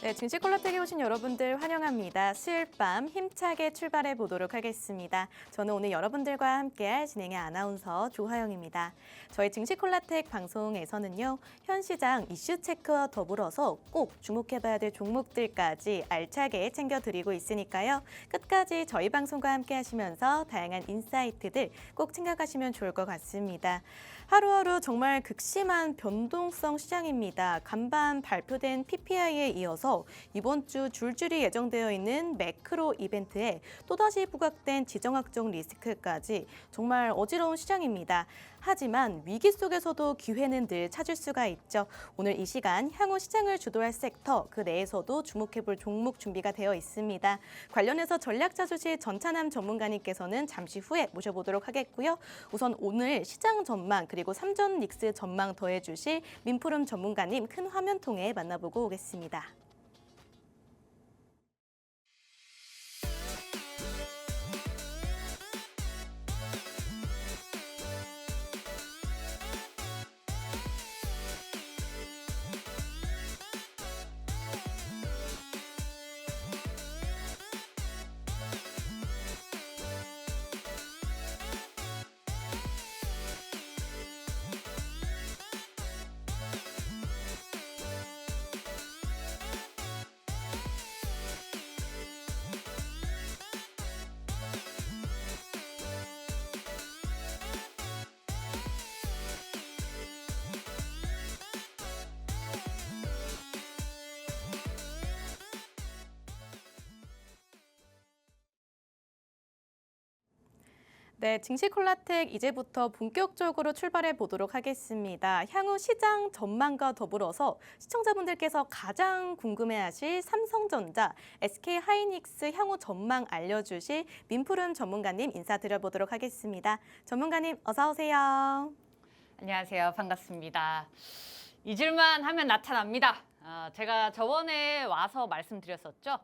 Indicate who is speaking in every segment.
Speaker 1: 네, 증시콜라텍에 오신 여러분들 환영합니다. 수요일 밤 힘차게 출발해 보도록 하겠습니다. 저는 오늘 여러분들과 함께할 진행의 아나운서 조하영입니다. 저희 증시콜라텍 방송에서는요, 현 시장 이슈 체크와 더불어서 꼭 주목해봐야 될 종목들까지 알차게 챙겨드리고 있으니까요. 끝까지 저희 방송과 함께 하시면서 다양한 인사이트들 꼭 챙겨가시면 좋을 것 같습니다. 하루하루 정말 극심한 변동성 시장입니다. 간밤 발표된 PPI에 이어서 이번 주 줄줄이 예정되어 있는 매크로 이벤트에 또다시 부각된 지정학적 리스크까지 정말 어지러운 시장입니다. 하지만 위기 속에서도 기회는 늘 찾을 수가 있죠. 오늘 이 시간 향후 시장을 주도할 섹터 그 내에서도 주목해볼 종목 준비가 되어 있습니다. 관련해서 전략자주실 전찬남 전문가님께서는 잠시 후에 모셔보도록 하겠고요. 우선 오늘 시장 전망 그리고 삼전 닉스 전망 더해주실 민푸름 전문가님 큰 화면 통해 만나보고 오겠습니다. 네, 증시콜라텍 이제부터 본격적으로 출발해 보도록 하겠습니다. 향후 시장 전망과 더불어서 시청자분들께서 가장 궁금해하실 삼성전자, SK하이닉스 향후 전망 알려주실 민푸름 전문가님 인사드려보도록 하겠습니다. 전문가님 어서 오세요.
Speaker 2: 안녕하세요. 반갑습니다. 잊을만 하면 나타납니다. 제가 저번에 와서 말씀드렸었죠.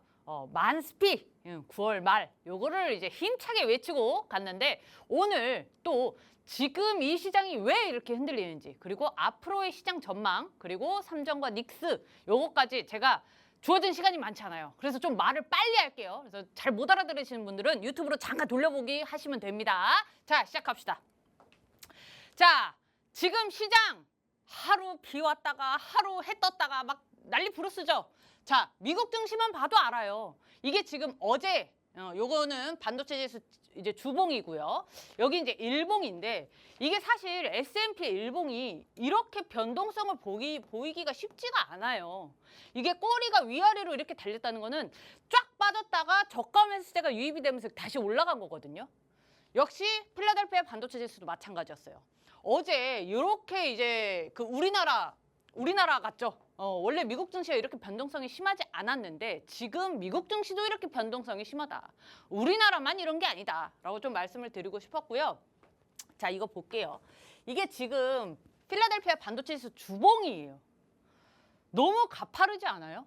Speaker 2: 만스피 9월 말 요거를 이제 힘차게 외치고 갔는데 오늘 또 지금 이 시장이 왜 이렇게 흔들리는지 그리고 앞으로의 시장 전망 그리고 삼전과 닉스 요거까지 제가 주어진 시간이 많지 않아요. 그래서 좀 말을 빨리 할게요. 그래서 잘 못 알아들으시는 분들은 유튜브로 잠깐 돌려보기 하시면 됩니다. 자, 시작합시다. 자, 지금 시장 하루 비 왔다가 하루 해 떴다가 막 난리 부르스죠. 자, 미국 증시만 봐도 알아요. 이게 지금 어제 요거는 반도체 지수 이제 주봉이고요. 여기 이제 일봉인데 이게 사실 S&P 일봉이 이렇게 변동성을 보이기가 쉽지가 않아요. 이게 꼬리가 위아래로 이렇게 달렸다는 거는 쫙 빠졌다가 저가 매수세가 유입이 되면서 다시 올라간 거거든요. 역시 필라델피아 반도체 지수도 마찬가지였어요. 어제 이렇게 이제 그 우리나라 같죠. 원래 미국 증시가 이렇게 변동성이 심하지 않았는데 지금 미국 증시도 이렇게 변동성이 심하다. 우리나라만 이런 게 아니다라고 좀 말씀을 드리고 싶었고요. 자, 이거 볼게요. 이게 지금 필라델피아 반도체 지수 주봉이에요. 너무 가파르지 않아요?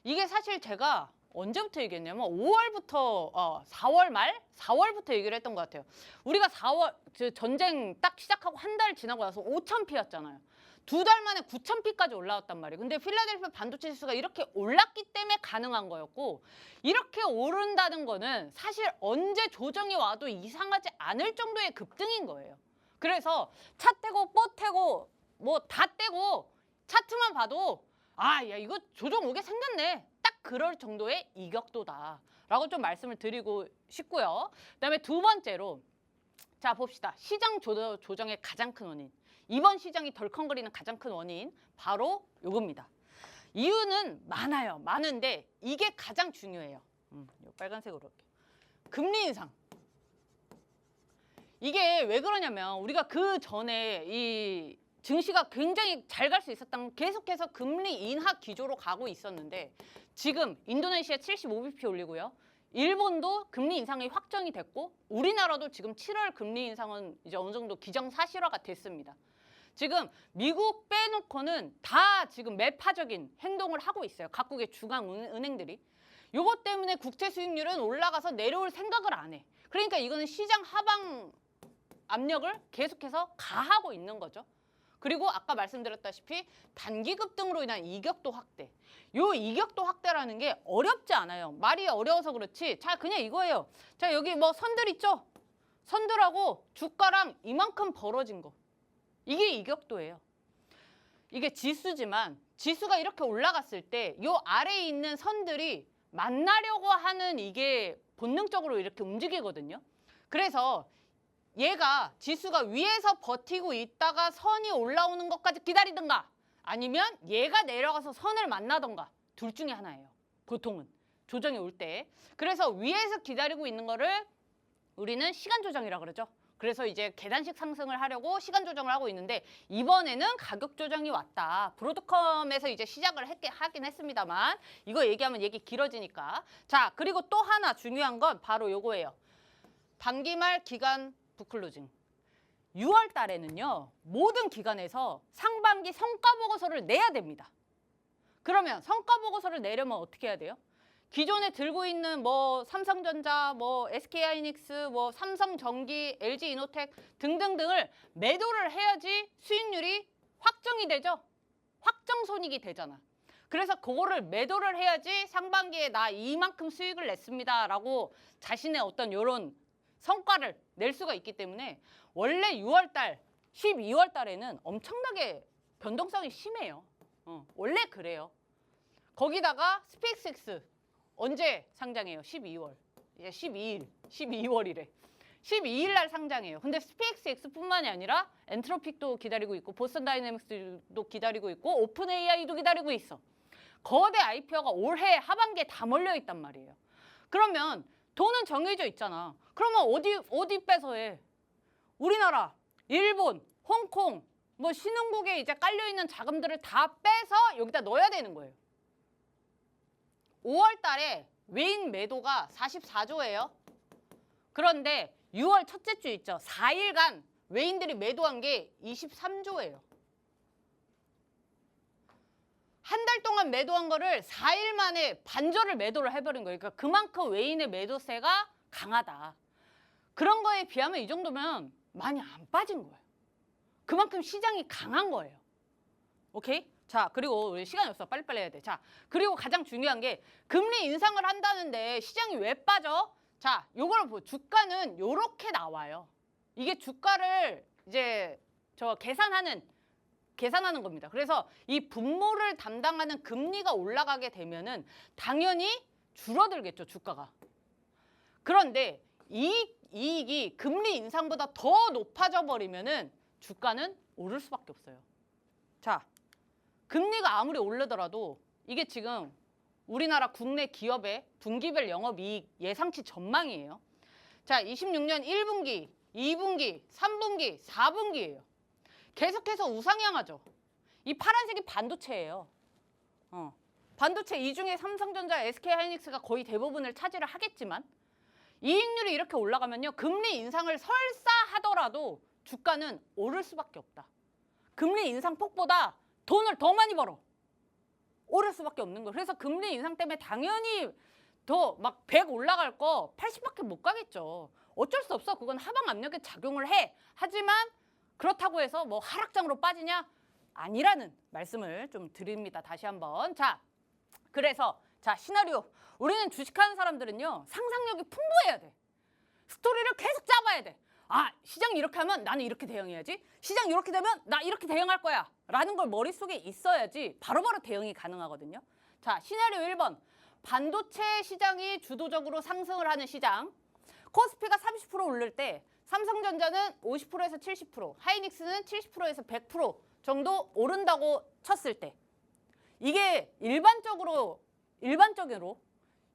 Speaker 2: 이게 사실 제가 언제부터 얘기했냐면 5월부터 4월 말? 4월부터 얘기를 했던 것 같아요. 우리가 4월 전쟁 딱 시작하고 한 달 지나고 나서 5,000피였잖아요. 2달 만에 9,000피까지 올라왔단 말이에요. 근데 필라델피아 반도체 지수가 이렇게 올랐기 때문에 가능한 거였고 이렇게 오른다는 거는 사실 언제 조정이 와도 이상하지 않을 정도의 급등인 거예요. 그래서 차 떼고 뽀 떼고 뭐 다 떼고 차트만 봐도 야 이거 조정 오게 생겼네. 딱 그럴 정도의 이격도다라고 좀 말씀을 드리고 싶고요. 그다음에 두 번째로 자 봅시다. 시장 조정의 가장 큰 원인. 이번 시장이 덜컹거리는 가장 큰 원인 바로 요겁니다. 이유는 많아요. 많은데 이게 가장 중요해요. 요 빨간색으로 할게요. 금리 인상. 이게 왜 그러냐면 우리가 그 전에 이 증시가 굉장히 잘 갈 수 있었던 계속해서 금리 인하 기조로 가고 있었는데 지금 인도네시아 75bp 올리고요. 일본도 금리 인상이 확정이 됐고 우리나라도 지금 7월 금리 인상은 이제 어느 정도 기정사실화가 됐습니다. 지금 미국 빼놓고는 다 지금 매파적인 행동을 하고 있어요. 각국의 중앙은행들이. 요것 때문에 국채 수익률은 올라가서 내려올 생각을 안 해. 그러니까 이거는 시장 하방 압력을 계속해서 가하고 있는 거죠. 그리고 아까 말씀드렸다시피 단기 급등으로 인한 이격도 확대. 요 이격도 확대라는 게 어렵지 않아요. 말이 어려워서 그렇지. 자, 그냥 이거예요. 자, 여기 뭐 선들 있죠? 선들하고 주가랑 이만큼 벌어진 거. 이게 이격도예요. 이게 지수지만 지수가 이렇게 올라갔을 때 요 아래에 있는 선들이 만나려고 하는 이게 본능적으로 이렇게 움직이거든요. 그래서 얘가 지수가 위에서 버티고 있다가 선이 올라오는 것까지 기다리든가 아니면 얘가 내려가서 선을 만나던가 둘 중에 하나예요. 보통은 조정이 올 때. 그래서 위에서 기다리고 있는 거를 우리는 시간 조정이라고 그러죠. 그래서 이제 계단식 상승을 하려고 시간 조정을 하고 있는데 이번에는 가격 조정이 왔다. 브로드컴에서 이제 시작을 하긴 했습니다만 이거 얘기하면 얘기 길어지니까. 자, 그리고 또 하나 중요한 건 바로 요거예요. 단기말 기간 부클로징. 6월 달에는요. 모든 기관에서 상반기 성과 보고서를 내야 됩니다. 그러면 성과 보고서를 내려면 어떻게 해야 돼요? 기존에 들고 있는 뭐 삼성전자, 뭐 SK하이닉스, 뭐 삼성전기, LG이노텍 등등등을 매도를 해야지 수익률이 확정이 되죠. 확정 손익이 되잖아. 그래서 그거를 매도를 해야지 상반기에 나 이만큼 수익을 냈습니다라고 자신의 어떤 이런 성과를 낼 수가 있기 때문에 원래 6월 달, 12월 달에는 엄청나게 변동성이 심해요. 원래 그래요. 거기다가 스페이스X 언제 상장해요? 12월. 예, 12월이래. 12일 날 상장해요. 근데 스페이스X뿐만이 아니라 엔트로픽도 기다리고 있고 보스턴 다이내믹스도 기다리고 있고 오픈 AI도 기다리고 있어. 거대 IPO가 올해 하반기에 다 몰려 있단 말이에요. 그러면 돈은 정해져 있잖아. 그러면 어디 빼서 해? 우리나라, 일본, 홍콩, 뭐 신흥국에 이제 깔려 있는 자금들을 다 빼서 여기다 넣어야 되는 거예요. 5월 달에 외인 매도가 44조예요. 그런데 6월 첫째 주 있죠. 4일간 외인들이 매도한 게 23조예요. 한 달 동안 매도한 거를 4일 만에 반절을 매도를 해버린 거예요. 그러니까 그만큼 외인의 매도세가 강하다. 그런 거에 비하면 이 정도면 많이 안 빠진 거예요. 그만큼 시장이 강한 거예요. 오케이? 자, 그리고 우리 시간이 없어. 빨리빨리 해야 돼. 자, 그리고 가장 중요한 게 금리 인상을 한다는데 시장이 왜 빠져? 자, 요걸 주가는 요렇게 나와요. 이게 주가를 이제 계산하는 겁니다. 그래서 이 분모를 담당하는 금리가 올라가게 되면은 당연히 줄어들겠죠, 주가가. 그런데 이익이 금리 인상보다 더 높아져 버리면은 주가는 오를 수밖에 없어요. 자, 금리가 아무리 오르더라도 이게 지금 우리나라 국내 기업의 분기별 영업이익 예상치 전망이에요. 자, 26년 1분기, 2분기, 3분기, 4분기예요. 계속해서 우상향하죠. 이 파란색이 반도체예요. 반도체 이 중에 삼성전자, SK하이닉스가 거의 대부분을 차지를 하겠지만 이익률이 이렇게 올라가면요. 금리 인상을 설사 하더라도 주가는 오를 수밖에 없다. 금리 인상 폭보다 돈을 더 많이 벌어. 오를 수밖에 없는 거예요. 그래서 금리 인상 때문에 당연히 더 막 100 올라갈 거 80밖에 못 가겠죠. 어쩔 수 없어. 그건 하방 압력에 작용을 해. 하지만 그렇다고 해서 뭐 하락장으로 빠지냐? 아니라는 말씀을 좀 드립니다. 다시 한번. 자, 그래서 자, 시나리오. 우리는 주식하는 사람들은요. 상상력이 풍부해야 돼. 스토리를 계속 짜봐야 돼. 아, 시장이 이렇게 하면 나는 이렇게 대응해야지. 시장이 이렇게 되면 나 이렇게 대응할 거야. 라는 걸 머릿속에 있어야지 바로바로 대응이 가능하거든요. 자, 시나리오 1번. 반도체 시장이 주도적으로 상승을 하는 시장. 코스피가 30% 오를 때 삼성전자는 50%에서 70%, 하이닉스는 70%에서 100% 정도 오른다고 쳤을 때 이게 일반적으로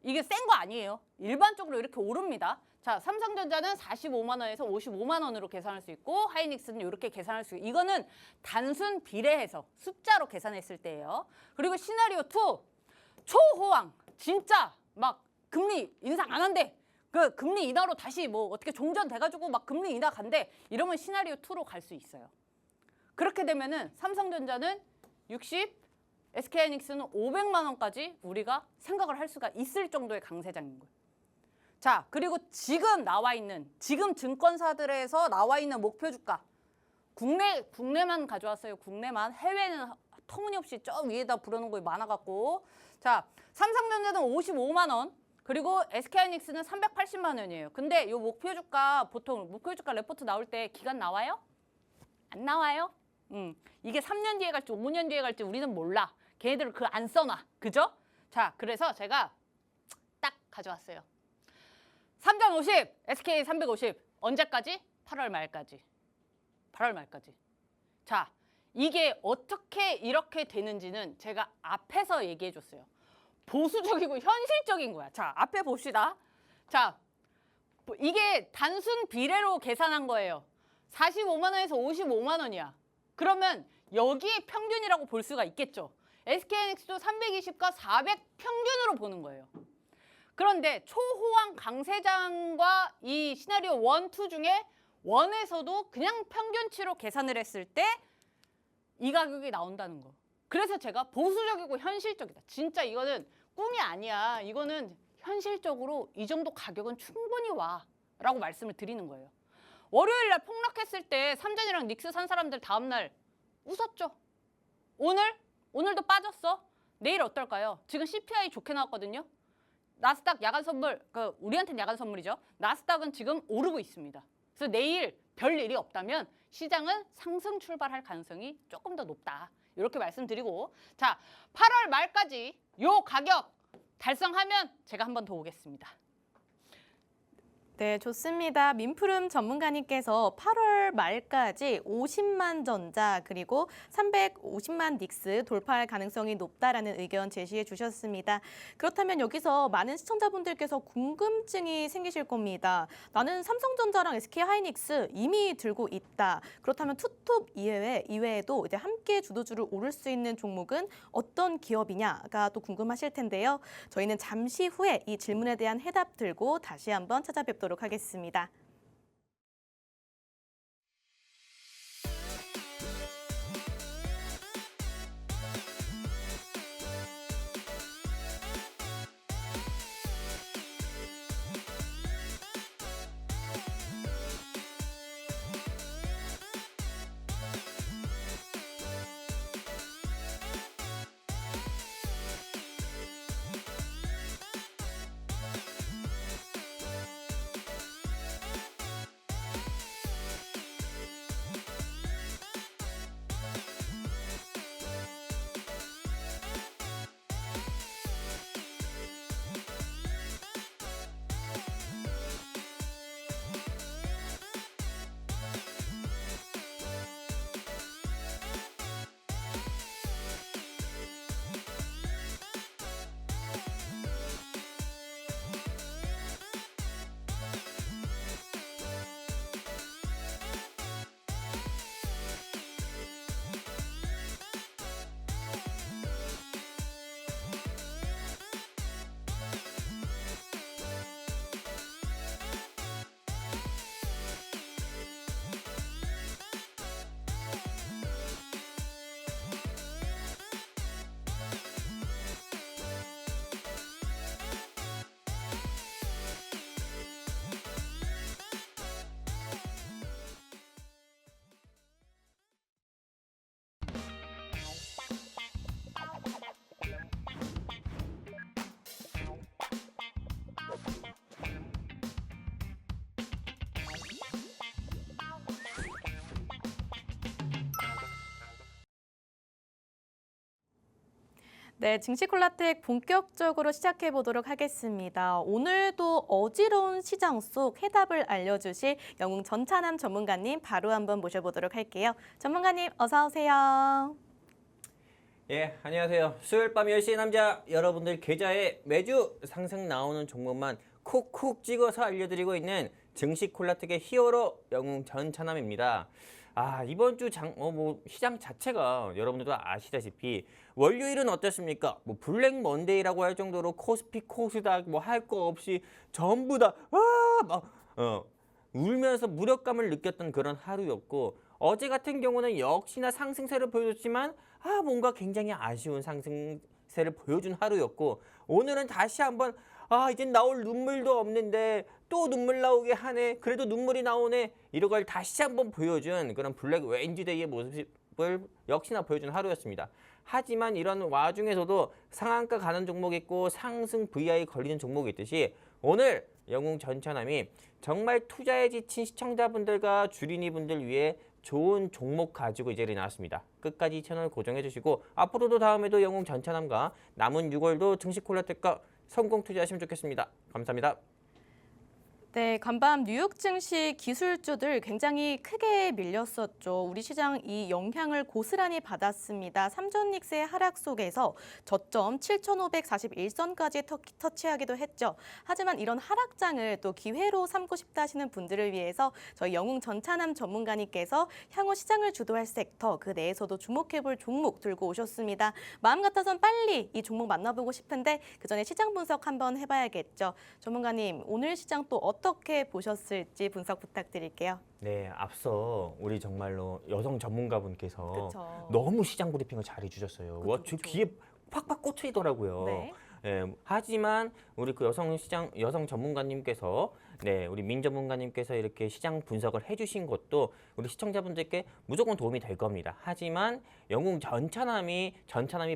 Speaker 2: 이게 센 거 아니에요. 일반적으로 이렇게 오릅니다. 자, 삼성전자는 45만 원에서 55만 원으로 계산할 수 있고 하이닉스는 이렇게 계산할 수 있고 이거는 단순 비례해서 숫자로 계산했을 때예요. 그리고 시나리오 2, 초호황. 진짜 막 금리 인상 안 한대. 그 금리 인하로 다시 뭐 어떻게 종전돼가지고 막 금리 인하 간대. 이러면 시나리오 2로 갈 수 있어요. 그렇게 되면은 삼성전자는 60, SK하이닉스는 500만 원까지 우리가 생각을 할 수가 있을 정도의 강세장인 거예요. 자, 그리고 지금 증권사들에서 나와 있는 목표 주가 국내만 가져왔어요. 국내만. 해외는 터무니없이 저 위에다 불어놓은 거 많아갖고. 자, 삼성전자는 55만 원. 그리고 SK하이닉스는 380만 원이에요. 근데 요 목표 주가 보통 목표 주가 레포트 나올 때 기간 나와요? 안 나와요? 이게 3년 뒤에 갈지 5년 뒤에 갈지 우리는 몰라. 걔네들은 그 안 써놔. 그죠? 자, 그래서 제가 딱 가져왔어요. 3.50, SK 350. 언제까지? 8월 말까지. 8월 말까지. 자, 이게 어떻게 이렇게 되는지는 제가 앞에서 얘기해 줬어요. 보수적이고 현실적인 거야. 자, 앞에 봅시다. 자, 이게 단순 비례로 계산한 거예요. 45만 원에서 55만 원이야. 그러면 여기에 평균이라고 볼 수가 있겠죠. SK하이닉스도 320과 400 평균으로 보는 거예요. 그런데 초호황 강세장과 이 시나리오 1, 2 중에 1에서도 그냥 평균치로 계산을 했을 때 이 가격이 나온다는 거. 그래서 제가 보수적이고 현실적이다. 진짜 이거는 꿈이 아니야. 이거는 현실적으로 이 정도 가격은 충분히 와. 라고 말씀을 드리는 거예요. 월요일 날 폭락했을 때 삼전이랑 닉스 산 사람들 다음 날 웃었죠. 오늘도 빠졌어. 내일 어떨까요? 지금 CPI 좋게 나왔거든요. 나스닥 야간 선물, 우리한테는 야간 선물이죠. 나스닥은 지금 오르고 있습니다. 그래서 내일 별 일이 없다면 시장은 상승 출발할 가능성이 조금 더 높다. 이렇게 말씀드리고, 자, 8월 말까지 요 가격 달성하면 제가 한 번 더 오겠습니다.
Speaker 1: 네, 좋습니다. 민프름 전문가님께서 8월 말까지 50만 전자 그리고 350만 닉스 돌파할 가능성이 높다라는 의견 제시해 주셨습니다. 그렇다면 여기서 많은 시청자분들께서 궁금증이 생기실 겁니다. 나는 삼성전자랑 SK하이닉스 이미 들고 있다. 그렇다면 투톱 이외에도 이제 함께 주도주를 오를 수 있는 종목은 어떤 기업이냐가 또 궁금하실 텐데요. 저희는 잠시 후에 이 질문에 대한 해답 들고 다시 한번 찾아뵙도록 하겠습니다. 네, 증시콜라텍 본격적으로 시작해 보도록 하겠습니다. 오늘도 어지러운 시장 속 해답을 알려주실 영웅 전찬남 전문가님 바로 한번 모셔보도록 할게요. 전문가님 어서 오세요.
Speaker 3: 예, 안녕하세요. 수요일 밤 10시 남자 여러분들 계좌에 매주 상승 나오는 종목만 콕콕 찍어서 알려드리고 있는 증시콜라텍의 히어로 영웅 전찬남입니다. 이번 주 시장 자체가 여러분들도 아시다시피 월요일은 어땠습니까? 블랙 먼데이라고 할 정도로 코스피, 코스닥 할 거 없이 전부 다 울면서 무력감을 느꼈던 그런 하루였고, 어제 같은 경우는 역시나 상승세를 보여줬지만 뭔가 굉장히 아쉬운 상승세를 보여준 하루였고, 오늘은 다시 한번 이젠 나올 눈물도 없는데 또 눈물 나오게 하네. 그래도 눈물이 나오네. 이런 걸 다시 한번 보여준 그런 블랙 웬즈데이의 모습을 역시나 보여준 하루였습니다. 하지만 이런 와중에서도 상한가 가는 종목이 있고 상승 VI 걸리는 종목이 있듯이 오늘 영웅전천함이 정말 투자에 지친 시청자분들과 주린이분들 위해 좋은 종목 가지고 이 자리에 나왔습니다. 끝까지 채널 고정해 주시고 앞으로도 다음에도 영웅전천함과 남은 6월도 증시콜라텍과 성공 투자하시면 좋겠습니다. 감사합니다.
Speaker 1: 네, 간밤 뉴욕 증시 기술주들 굉장히 크게 밀렸었죠. 우리 시장 이 영향을 고스란히 받았습니다. 삼전닉스의 하락 속에서 저점 7,541선까지 터치하기도 했죠. 하지만 이런 하락장을 또 기회로 삼고 싶다 하시는 분들을 위해서 저희 영웅전찬함 전문가님께서 향후 시장을 주도할 섹터 그 내에서도 주목해볼 종목 들고 오셨습니다. 마음 같아선 빨리 이 종목 만나보고 싶은데 그 전에 시장 분석 한번 해봐야겠죠. 전문가님, 오늘 시장 또 어떻게 보셨을지 분석 부탁드릴게요.
Speaker 3: 네, 앞서 우리 정말로 여성 전문가분께서
Speaker 1: 그쵸.
Speaker 3: 너무 시장 브리핑을 잘 해주셨어요.
Speaker 1: 그쵸,
Speaker 3: 와, 저
Speaker 1: 그쵸.
Speaker 3: 귀에 팍팍 꽂히더라고요.
Speaker 1: 네.
Speaker 3: 예, 하지만 우리 그 여성 전문가님께서 우리 민 전문가님께서 이렇게 시장 분석을 해주신 것도 우리 시청자분들께 무조건 도움이 될 겁니다. 하지만 영웅 전찬함이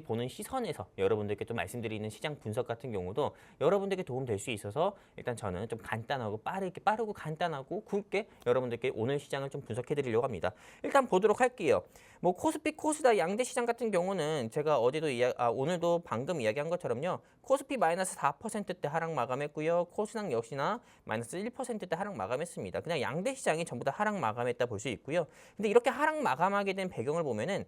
Speaker 3: 보는 시선에서 여러분들께 좀 말씀드리는 시장 분석 같은 경우도 여러분들께 도움될 수 있어서 일단 저는 좀 간단하고 빠르고 간단하고 굵게 여러분들께 오늘 시장을 좀 분석해 드리려고 합니다. 일단 보도록 할게요. 뭐 코스피, 코스닥 양대 시장 같은 경우는 제가 오늘도 방금 이야기한 것처럼요. 코스피 마이너스 4%대 하락 마감했고요. 코스닥 역시나 마이너스 1%대 하락 마감했습니다. 그냥 양대 시장이 전부 다 하락 마감했다 볼 수 있고요. 근데 이렇게 하락 마감하게 된 배경을 보면은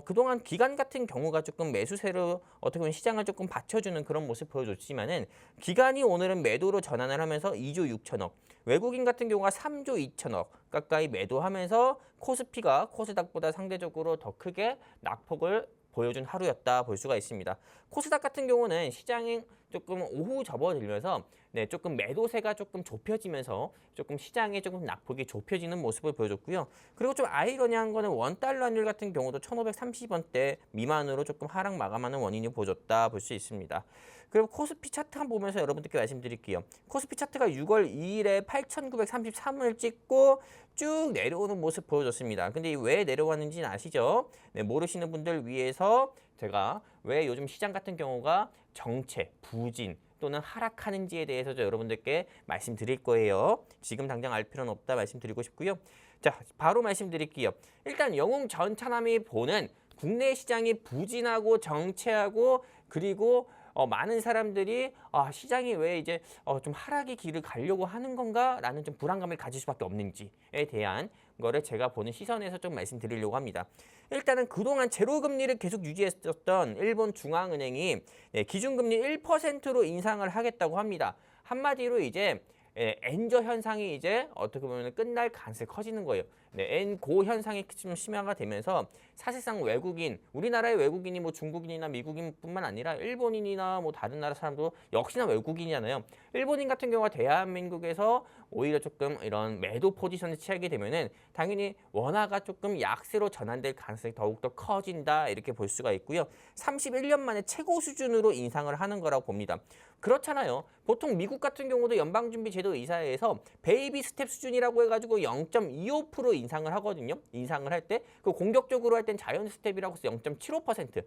Speaker 3: 그동안 기관 같은 경우가 조금 매수세로 어떻게 보면 시장을 조금 받쳐주는 그런 모습 보여줬지만은 기관이 오늘은 매도로 전환을 하면서 2조 6천억, 외국인 같은 경우가 3조 2천억 가까이 매도하면서 코스피가 코스닥보다 상대적으로 더 크게 낙폭을 보여준 하루였다 볼 수가 있습니다. 코스닥 같은 경우는 시장이 조금 오후 접어들면서 조금 매도세가 조금 좁혀지면서 조금 시장에 조금 낙폭이 좁혀지는 모습을 보여줬고요. 그리고 좀 아이러니한 거는 원달러율 같은 경우도 1,530원대 미만으로 조금 하락 마감하는 원인이 보여줬다 볼 수 있습니다. 그리고 코스피 차트 한번 보면서 여러분들께 말씀드릴게요. 코스피 차트가 6월 2일에 8,933을 찍고 쭉 내려오는 모습 보여줬습니다. 근데 왜 내려왔는지는 아시죠? 모르시는 분들 위해서 제가 왜 요즘 시장 같은 경우가 정체, 부진 또는 하락하는지에 대해서도 여러분들께 말씀드릴 거예요. 지금 당장 알 필요는 없다 말씀드리고 싶고요. 자, 바로 말씀드릴게요. 일단 영웅 전찬함이 보는 국내 시장이 부진하고 정체하고 그리고 많은 사람들이 시장이 왜 이제 좀 하락의 길을 가려고 하는 건가라는 좀 불안감을 가질 수밖에 없는지에 대한 거를 제가 보는 시선에서 좀 말씀드리려고 합니다. 일단은 그동안 제로금리를 계속 유지했었던 일본 중앙은행이 기준금리 1%로 인상을 하겠다고 합니다. 한마디로 이제 엔저 현상이 이제 어떻게 보면 끝날 가능성이 커지는 거예요. 엔고 현상이 좀 심화가 되면서 사실상 외국인, 우리나라의 외국인이 뭐 중국인이나 미국인뿐만 아니라 일본인이나 뭐 다른 나라 사람도 역시나 외국인이잖아요. 일본인 같은 경우가 대한민국에서 오히려 조금 이런 매도 포지션을 취하게 되면은 당연히 원화가 조금 약세로 전환될 가능성이 더욱더 커진다 이렇게 볼 수가 있고요. 31년 만에 최고 수준으로 인상을 하는 거라고 봅니다. 그렇잖아요. 보통 미국 같은 경우도 연방준비제도 이사회에서 베이비 스텝 수준이라고 해가지고 0.25% 인상을 하거든요. 인상을 할 때 그 공격적으로 할 땐 자이언트 스텝이라고 해서 0.75%.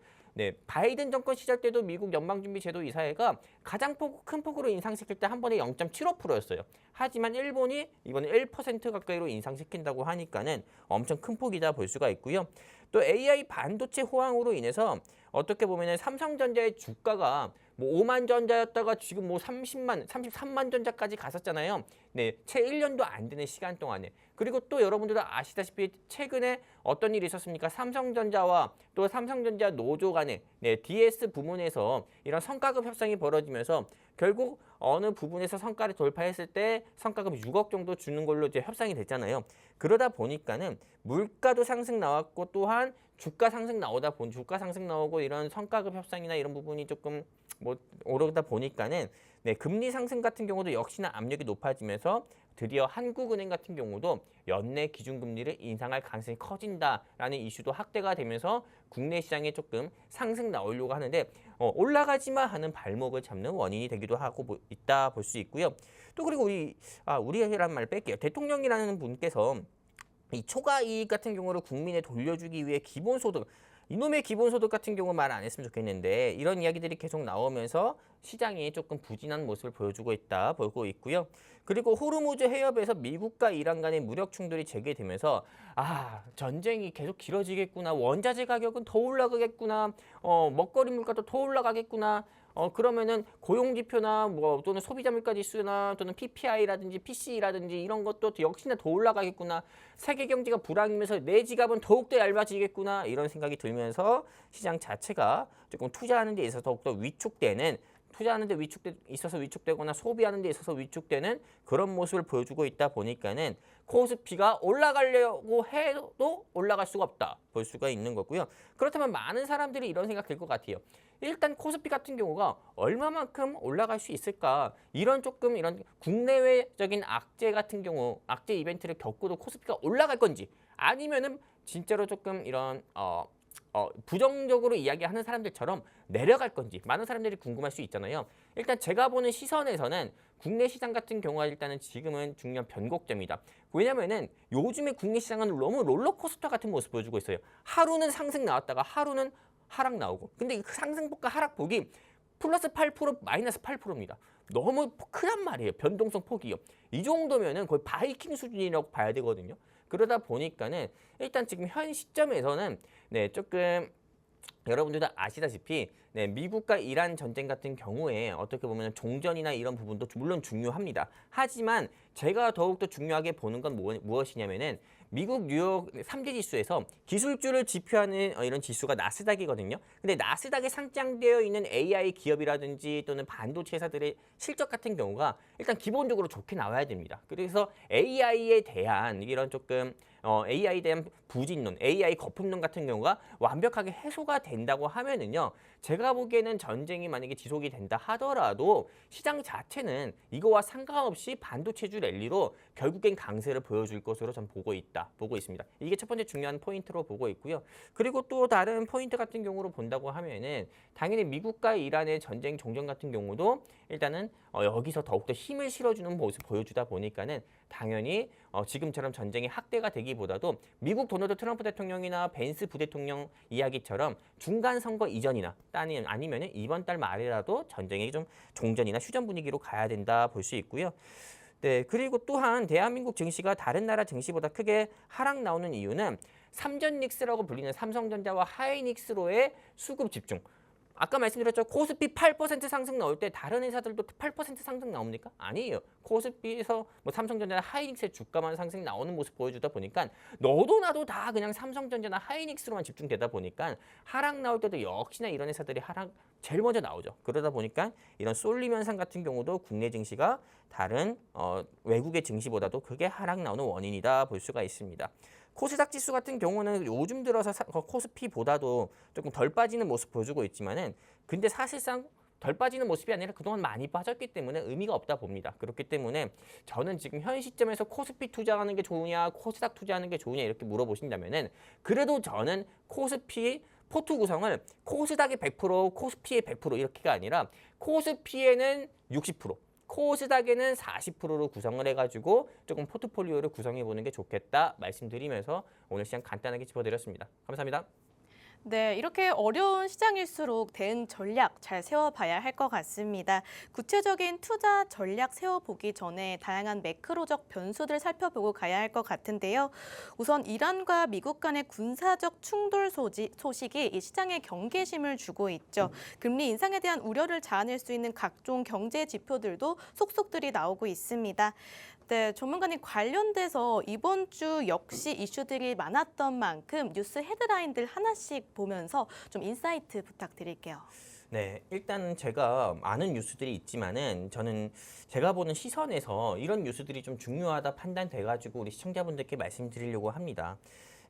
Speaker 3: 바이든 정권 시절 때도 미국 연방준비제도 이사회가 가장 큰 폭으로 인상시킬 때 한 번에 0.75%였어요. 하지만 일본이 이번에 1% 가까이로 인상시킨다고 하니까는 엄청 큰 폭이다 볼 수가 있고요. 또 AI 반도체 호황으로 인해서 어떻게 보면은 삼성전자의 주가가 뭐 5만 전자였다가 지금 뭐 33만 전자까지 갔었잖아요. 채 1년도 안 되는 시간 동안에. 그리고 또 여러분들도 아시다시피 최근에 어떤 일이 있었습니까? 삼성전자와 또 삼성전자 노조 간에 DS 부문에서 이런 성과급 협상이 벌어지면서 결국 어느 부분에서 성과를 돌파했을 때 성과급 6억 정도 주는 걸로 이제 협상이 됐잖아요. 그러다 보니까는 물가도 상승 나왔고 또한 주가 상승 나오고 이런 성과급 협상이나 이런 부분이 조금 뭐 오르다 보니까는 금리 상승 같은 경우도 역시나 압력이 높아지면서 드디어 한국은행 같은 경우도 연내 기준금리를 인상할 가능성이 커진다라는 이슈도 확대가 되면서 국내 시장에 조금 상승 나오려고 하는데 올라가지마 하는 발목을 잡는 원인이 되기도 하고 있다 볼 수 있고요. 또 그리고 우리라는 말 뺄게요. 대통령이라는 분께서 이 초과 이익 같은 경우를 국민에 돌려주기 위해 기본소득 이놈의 기본소득 같은 경우 말 안 했으면 좋겠는데 이런 이야기들이 계속 나오면서 시장이 조금 부진한 모습을 보여주고 있고요. 그리고 호르무즈 해협에서 미국과 이란 간의 무력 충돌이 재개되면서 전쟁이 계속 길어지겠구나, 원자재 가격은 더 올라가겠구나, 먹거리 물가도 더 올라가겠구나. 그러면은 고용지표나 뭐 또는 소비자 물가 지수나 또는 PPI라든지 PCE라든지 이런 것도 역시나 더 올라가겠구나. 세계 경제가 불황이면서 내 지갑은 더욱더 얇아지겠구나. 이런 생각이 들면서 시장 자체가 조금 투자하는 데 있어서 더욱더 위축되는, 투자하는 데 있어서 위축되거나 소비하는 데 있어서 위축되는 그런 모습을 보여주고 있다 보니까는 코스피가 올라가려고 해도 올라갈 수가 없다 볼 수가 있는 거고요. 그렇다면 많은 사람들이 이런 생각 들 것 같아요. 일단 코스피 같은 경우가 얼마만큼 올라갈 수 있을까? 이런 국내외적인 악재 같은 경우, 악재 이벤트를 겪고도 코스피가 올라갈 건지, 아니면은 진짜로 조금 이런 부정적으로 이야기하는 사람들처럼 내려갈 건지 많은 사람들이 궁금할 수 있잖아요. 일단 제가 보는 시선에서는 국내 시장 같은 경우가 일단은 지금은 중요한 변곡점이다. 왜냐면은 요즘에 국내 시장은 너무 롤러코스터 같은 모습 보여주고 있어요. 하루는 상승 나왔다가 하루는 하락 나오고. 근데 그 상승폭과 하락폭이 플러스 8%, 마이너스 8%입니다. 너무 크단 말이에요. 변동성 폭이요. 이 정도면은 거의 바이킹 수준이라고 봐야 되거든요. 그러다 보니까는 일단 지금 현 시점에서는 조금 여러분들도 아시다시피 미국과 이란 전쟁 같은 경우에 어떻게 보면 종전이나 이런 부분도 물론 중요합니다. 하지만 제가 더욱더 중요하게 보는 건 무엇이냐면은 미국 뉴욕 3대 지수에서 기술주를 지표하는 이런 지수가 나스닥이거든요. 근데 나스닥에 상장되어 있는 AI 기업이라든지 또는 반도체 회사들의 실적 같은 경우가 일단 기본적으로 좋게 나와야 됩니다. 그래서 AI에 대한 이런 조금 AI에 대한 부진론, AI 거품론 같은 경우가 완벽하게 해소가 된다고 하면은요. 제가 보기에는 전쟁이 만약에 지속이 된다 하더라도 시장 자체는 이거와 상관없이 반도체주 랠리로 결국엔 강세를 보여줄 것으로 전 보고 있습니다. 이게 첫 번째 중요한 포인트로 보고 있고요. 그리고 또 다른 포인트 같은 경우로 본다고 하면은 당연히 미국과 이란의 전쟁 종전 같은 경우도 일단은 여기서 더욱더 힘을 실어주는 모습 보여주다 보니까는 당연히 지금처럼 전쟁이 확대가 되기보다도 미국 도널드 트럼프 대통령이나 벤스 부대통령 이야기처럼 중간 선거 이전이나 아니면은 이번 달 말이라도 전쟁이 좀 종전이나 휴전 분위기로 가야 된다 볼 수 있고요. 네, 그리고 또한 대한민국 증시가 다른 나라 증시보다 크게 하락 나오는 이유는 삼전닉스라고 불리는 삼성전자와 하이닉스로의 수급 집중. 아까 말씀드렸죠. 코스피 8% 상승 나올 때 다른 회사들도 8% 상승 나옵니까? 아니에요. 코스피에서 뭐 삼성전자나 하이닉스의 주가만 상승 나오는 모습 보여주다 보니까 너도 나도 다 그냥 삼성전자나 하이닉스로만 집중되다 보니까 하락 나올 때도 역시나 이런 회사들이 하락 제일 먼저 나오죠. 그러다 보니까 이런 쏠림 현상 같은 경우도 국내 증시가 다른 외국의 증시보다도 크게 하락 나오는 원인이다 볼 수가 있습니다. 코스닥 지수 같은 경우는 요즘 들어서 코스피보다도 조금 덜 빠지는 모습 보여주고 있지만은 근데 사실상 덜 빠지는 모습이 아니라 그동안 많이 빠졌기 때문에 의미가 없다 봅니다. 그렇기 때문에 저는 지금 현 시점에서 코스피 투자하는 게 좋으냐, 코스닥 투자하는 게 좋으냐 이렇게 물어보신다면은 그래도 저는 코스피 포트 구성을 코스닥의 100%, 코스피의 100% 이렇게가 아니라 코스피에는 60%, 코스닥에는 40%로 구성을 해가지고 조금 포트폴리오를 구성해보는 게 좋겠다 말씀드리면서 오늘 시장 간단하게 짚어드렸습니다. 감사합니다.
Speaker 1: 네, 이렇게 어려운 시장일수록 대응 전략 잘 세워봐야 할 것 같습니다. 구체적인 투자 전략 세워보기 전에 다양한 매크로적 변수들 살펴보고 가야 할 것 같은데요. 우선 이란과 미국 간의 군사적 충돌 소식이 이 시장에 경계심을 주고 있죠. 금리 인상에 대한 우려를 자아낼 수 있는 각종 경제 지표들도 속속들이 나오고 있습니다. 네, 전문가님 관련돼서 이번 주 역시 이슈들이 많았던 만큼 뉴스 헤드라인들 하나씩 보면서 좀 인사이트 부탁드릴게요.
Speaker 3: 네, 일단 제가 아는 뉴스들이 있지만은 저는 제가 보는 시선에서 이런 뉴스들이 좀 중요하다 판단돼가지고 우리 시청자분들께 말씀드리려고 합니다.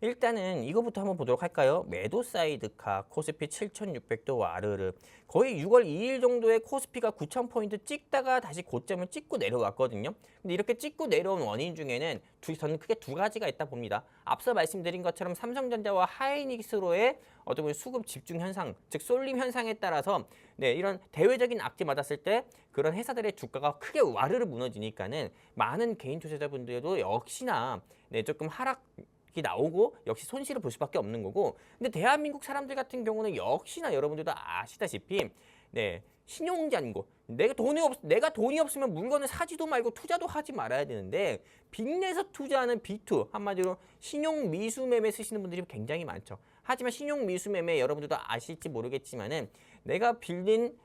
Speaker 3: 일단은 이거부터 한번 보도록 할까요? 매도 사이드카 코스피 7,600도 와르르 거의 6월 2일 정도에 코스피가 9,000포인트 찍다가 다시 고점을 찍고 내려왔거든요. 근데 이렇게 찍고 내려온 원인 중에는 저는 크게 두 가지가 있다 봅니다. 앞서 말씀드린 것처럼 삼성전자와 하이닉스로의 어떤 보면 수급 집중 현상, 즉 쏠림 현상에 따라서 이런 대외적인 악재 맞았을 때 그런 회사들의 주가가 크게 와르르 무너지니까는 많은 개인 투자자분들도 역시나 조금 하락 이렇게 나오고 역시 손실을 볼 수밖에 없는 거고. 근데 대한민국 사람들 같은 경우는 역시나 여러분들도 아시다시피 네, 신용잔고. 내가 돈이 없으면 물건을 사지도 말고 투자도 하지 말아야 되는데 빚내서 투자하는 B2 한마디로 신용 미수매매 쓰시는 분들이 굉장히 많죠. 하지만 신용 미수매매 여러분들도 아실지 모르겠지만은 내가 빌린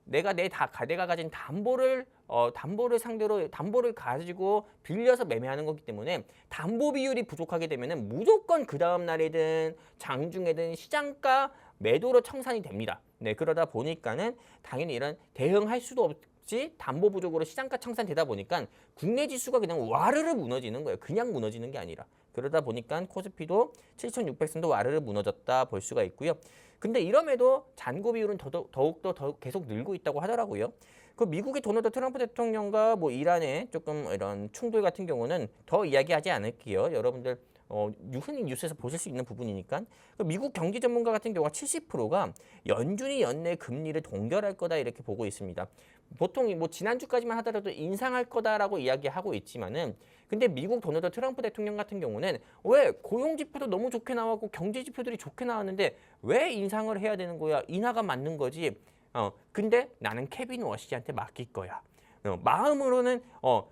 Speaker 3: 내가 가진 담보를 상대로 담보를 가지고 빌려서 매매하는 거기 때문에 담보 비율이 부족하게 되면은 무조건 그 다음 날이든 장중에든 시장가 매도로 청산이 됩니다. 네, 그러다 보니까는 당연히 이런 대응할 수도 없이 담보 부족으로 시장가 청산되다 보니까 국내 지수가 그냥 와르르 무너지는 거예요. 그냥 무너지는 게 아니라. 그러다 보니까 코스피도 7,600선도 와르르 무너졌다 볼 수가 있고요. 근데 이럼에도 잔고 비율은 더욱더 계속 늘고 있다고 하더라고요. 그 미국의 도널드 트럼프 대통령과 뭐 이란의 조금 이런 충돌 같은 경우는 더 이야기하지 않을게요. 여러분들 흔히 뉴스에서 보실 수 있는 부분이니까. 미국 경제 전문가 같은 경우가 70%가 연준이 연내 금리를 동결할 거다 이렇게 보고 있습니다. 보통 뭐 지난주까지만 하더라도 인상할 거다라고 이야기하고 있지만은 근데 미국 도널드 트럼프 대통령 같은 경우는 왜 고용 지표도 너무 좋게 나왔고 경제 지표들이 좋게 나왔는데 왜 인상을 해야 되는 거야? 인하가 맞는 거지. 근데 나는 케빈 워시한테 맡길 거야. 마음으로는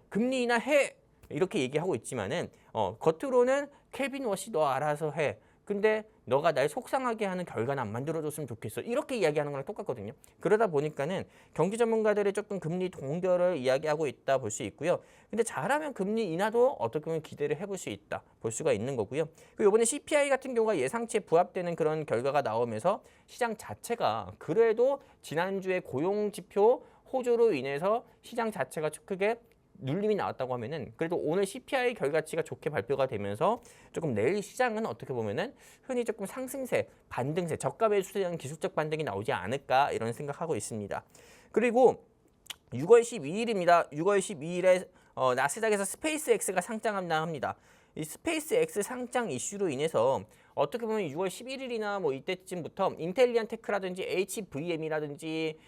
Speaker 3: 금리 인하해 이렇게 얘기하고 있지만은 겉으로는 케빈 워시 너 알아서 해. 근데 너가 날 속상하게 하는 결과는 안 만들어줬으면 좋겠어. 이렇게 이야기하는 거랑 똑같거든요. 그러다 보니까는 경제 전문가들이 조금 금리 동결을 이야기하고 있다 볼 수 있고요. 근데 잘하면 금리 인하도 어떻게 보면 기대를 해볼 수 있다 볼 수가 있는 거고요. 그리고 이번에 CPI 같은 경우가 예상치에 부합되는 그런 결과가 나오면서 시장 자체가 그래도 지난주에 고용 지표 호조로 인해서 시장 자체가 크게 눌림이 나왔다고 하면은 그래도 오늘 CPI 결과치가 좋게 발표가 되면서 조금 내일 시장은 어떻게 보면은 흔히 조금 상승세, 반등세, 저가 매수에 대한 기술적 반등이 나오지 않을까 이런 생각하고 있습니다. 그리고 6월 12일입니다. 6월 12일에 나스닥에서 스페이스X가 상장합니다. 이 스페이스X 상장 이슈로 인해서 어떻게 보면 6월 11일이나 뭐 이때쯤부터 인텔리안 테크라든지 HVM이라든지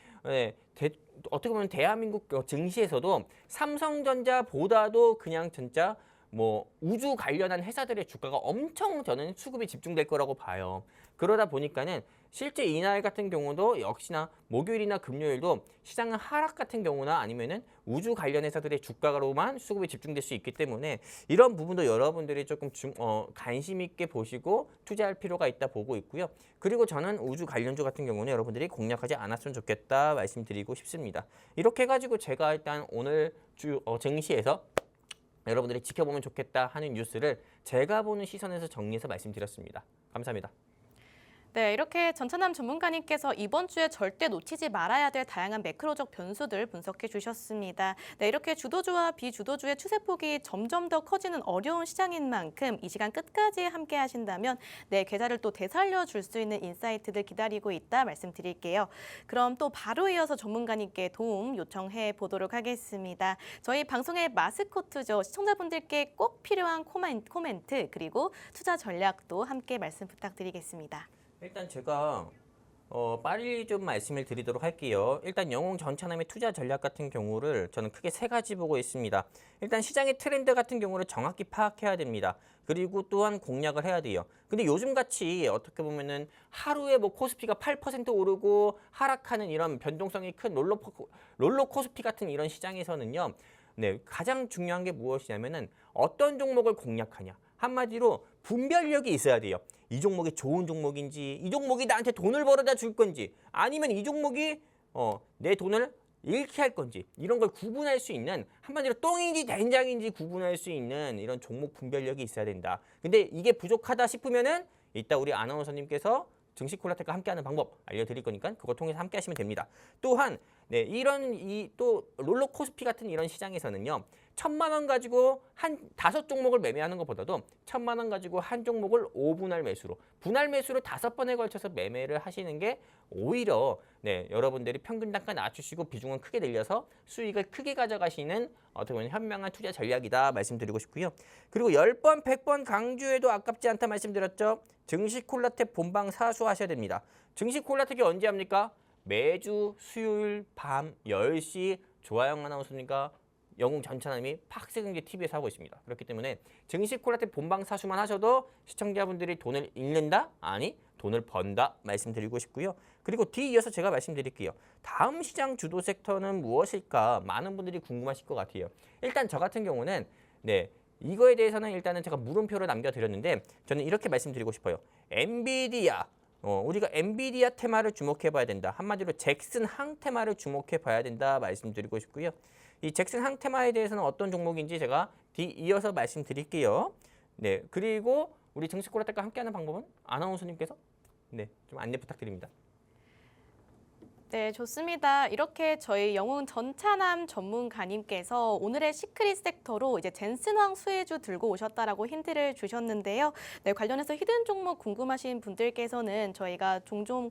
Speaker 3: 어떻게 보면 대한민국 증시에서도 삼성전자보다도 그냥 진짜 뭐 우주 관련한 회사들의 주가가 엄청 저는 수급이 집중될 거라고 봐요. 그러다 보니까는 실제 이날 같은 경우도 역시나 목요일이나 금요일도 시장은 하락 같은 경우나 아니면은 우주 관련 회사들의 주가로만 수급이 집중될 수 있기 때문에 이런 부분도 여러분들이 조금 관심 있게 보시고 투자할 필요가 있다 보고 있고요. 그리고 저는 우주 관련주 같은 경우는 여러분들이 공략하지 않았으면 좋겠다 말씀드리고 싶습니다. 이렇게 해가지고 제가 일단 오늘 증시에서 여러분들이 지켜보면 좋겠다 하는 뉴스를 제가 보는 시선에서 정리해서 말씀드렸습니다. 감사합니다.
Speaker 1: 네, 이렇게 전찬남 전문가님께서 이번 주에 절대 놓치지 말아야 될 다양한 매크로적 변수들 분석해 주셨습니다. 네, 이렇게 주도주와 비주도주의 추세폭이 점점 더 커지는 어려운 시장인 만큼 이 시간 끝까지 함께 하신다면 네, 계좌를 또 되살려 줄 수 있는 인사이트들 기다리고 있다 말씀드릴게요. 그럼 또 바로 이어서 전문가님께 도움 요청해 보도록 하겠습니다. 저희 방송의 마스코트죠. 시청자분들께 꼭 필요한 코멘트 그리고 투자 전략도 함께 말씀 부탁드리겠습니다.
Speaker 3: 일단 제가 빨리 좀 말씀을 드리도록 할게요. 일단 영웅 전차남의 투자 전략 같은 경우를 저는 크게 세 가지 보고 있습니다. 일단 시장의 트렌드 같은 경우를 정확히 파악해야 됩니다. 그리고 또한 공략을 해야 돼요. 근데 요즘 같이 어떻게 보면은 하루에 뭐 코스피가 8% 오르고 하락하는 이런 변동성이 큰 롤러 코스피 같은 이런 시장에서는요. 네, 가장 중요한 게 무엇이냐면은 어떤 종목을 공략하냐. 한마디로 분별력이 있어야 돼요. 이 종목이 좋은 종목인지, 이 종목이 나한테 돈을 벌어다 줄 건지, 아니면 이 종목이 내 돈을 잃게 할 건지 이런 걸 구분할 수 있는 한마디로 똥인지 된장인지 구분할 수 있는 이런 종목 분별력이 있어야 된다. 근데 이게 부족하다 싶으면은 이따 우리 아나운서님께서 증시 콜라텍과 함께하는 방법 알려드릴 거니까 그거 통해서 함께 하시면 됩니다. 또한 네, 또 롤러코스피 같은 이런 시장에서는요. 1,000만 원 가지고 한 5종목을 매매하는 것보다도 1,000만 원 가지고 한 종목을 5분할 매수로 분할 매수로 5번에 걸쳐서 매매를 하시는 게 오히려 네, 여러분들이 평균 단가 낮추시고 비중은 크게 늘려서 수익을 크게 가져가시는 어떻게 보면 현명한 투자 전략이다 말씀드리고 싶고요. 그리고 10번, 100번 강조해도 아깝지 않다 말씀드렸죠. 증시 콜라텍 본방 사수하셔야 됩니다. 증시 콜라텍이 언제 합니까? 매주 수요일 밤 10시 조아영 아나운서님과 영웅 전찬남이 팍스경제 TV에서 하고 있습니다. 그렇기 때문에 증시 콜라텍 본방 사수만 하셔도 시청자분들이 돈을 잃는다? 아니, 돈을 번다 말씀드리고 싶고요. 그리고 뒤이어서 제가 말씀드릴게요. 다음 시장 주도 섹터는 무엇일까? 많은 분들이 궁금하실 것 같아요. 일단 저 같은 경우는 이거에 대해서는 일단은 제가 물음표를 남겨드렸는데 저는 이렇게 말씀드리고 싶어요. 엔비디아, 우리가 엔비디아 테마를 주목해 봐야 된다. 한마디로 잭슨 항 테마를 주목해 봐야 된다 말씀드리고 싶고요. 이 잭슨 항 테마에 대해서는 어떤 종목인지 제가 뒤이어서 말씀드릴게요. 네, 그리고 우리 증시 콜라텍과 함께하는 방법은 아나운서님께서 좀 안내 부탁드립니다.
Speaker 1: 네, 좋습니다. 이렇게 저희 영웅 전찬남 전문가님께서 오늘의 시크릿 섹터로 이제 젠슨황 수혜주 들고 오셨다라고 힌트를 주셨는데요. 네, 관련해서 히든 종목 궁금하신 분들께서는 저희가 종종